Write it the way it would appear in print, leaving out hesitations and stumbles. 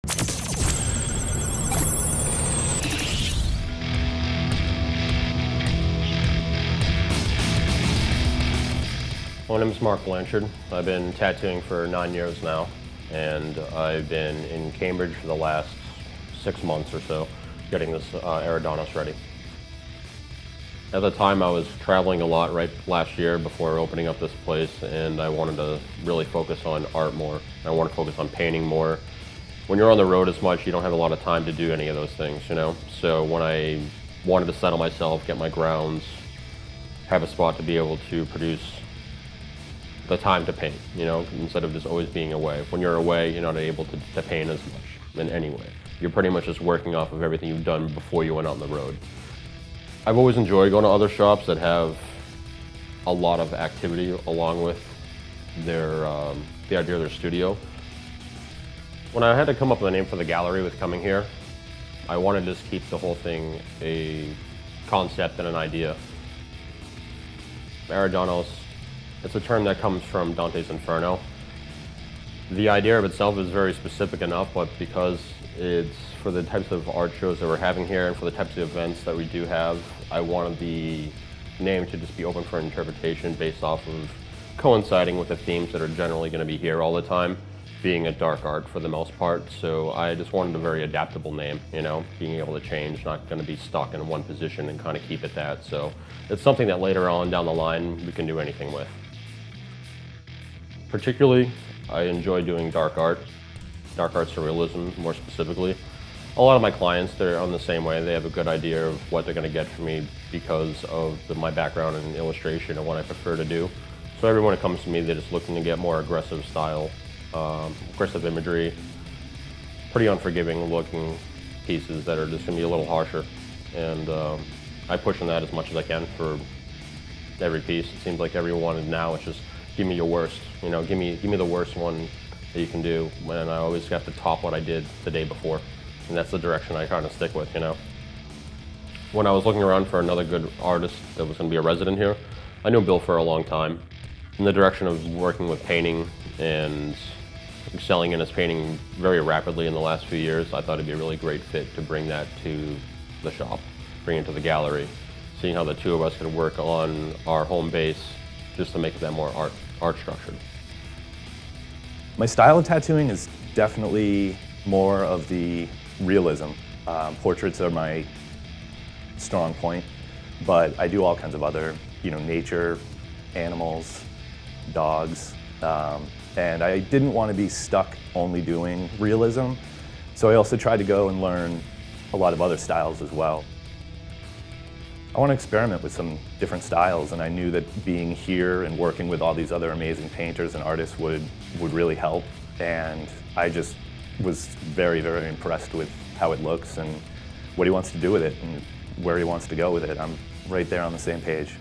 My name is Mark Blanchard. I've been tattooing for 9 years now, and I've been in Cambridge for the last 6 months or so, getting this Eridanos ready. At the time, I was traveling a lot right last year before opening up this place, and I wanted to really focus on art more. I want to focus on painting more. When you're on the road as much, you don't have a lot of time to do any of those things, you know? So when I wanted to settle myself, get my grounds, have a spot to be able to produce the time to paint, you know, instead of just always being away. When you're away, you're not able to paint as much in any way. You're pretty much just working off of everything you've done before you went on the road. I've always enjoyed going to other shops that have a lot of activity along with their the idea of their studio. When I had to come up with a name for the gallery with coming here, I wanted to just keep the whole thing a concept and an idea. Eridanos, it's a term that comes from Dante's Inferno. The idea of itself is very specific enough, but because it's for the types of art shows that we're having here and for the types of events that we do have, I wanted the name to just be open for interpretation based off of coinciding with the themes that are generally going to be here all the time, being a dark art for the most part. So I just wanted a very adaptable name, you know, being able to change, not going to be stuck in one position and kind of keep it that. So it's something that later on down the line we can do anything with. Particularly, I enjoy doing dark art surrealism more specifically. A lot of my clients, they're on the same way. They have a good idea of what they're going to get from me because of my background in illustration and what I prefer to do. So everyone who comes to me, they're just looking to get more aggressive style, aggressive imagery, pretty unforgiving looking pieces that are just going to be a little harsher. And I push on that as much as I can for every piece. It seems like everyone now is just, give me your worst, you know, give me the worst one that you can do, and I always have to top what I did the day before, and that's the direction I kind of stick with, you know. When I was looking around for another good artist that was going to be a resident here, I knew Bill for a long time. In the direction of working with painting and excelling in his painting very rapidly in the last few years, I thought it'd be a really great fit to bring that to the shop, bring it to the gallery, seeing how the two of us could work on our home base just to make that more art structured. My style of tattooing is definitely more of the realism. Portraits are my strong point, but I do all kinds of other, you know, nature, animals, dogs, and I didn't want to be stuck only doing realism, so I also tried to go and learn a lot of other styles as well. I want to experiment with some different styles, and I knew that being here and working with all these other amazing painters and artists would really help, and I just was very, very impressed with how it looks and what he wants to do with it and where he wants to go with it. I'm right there on the same page.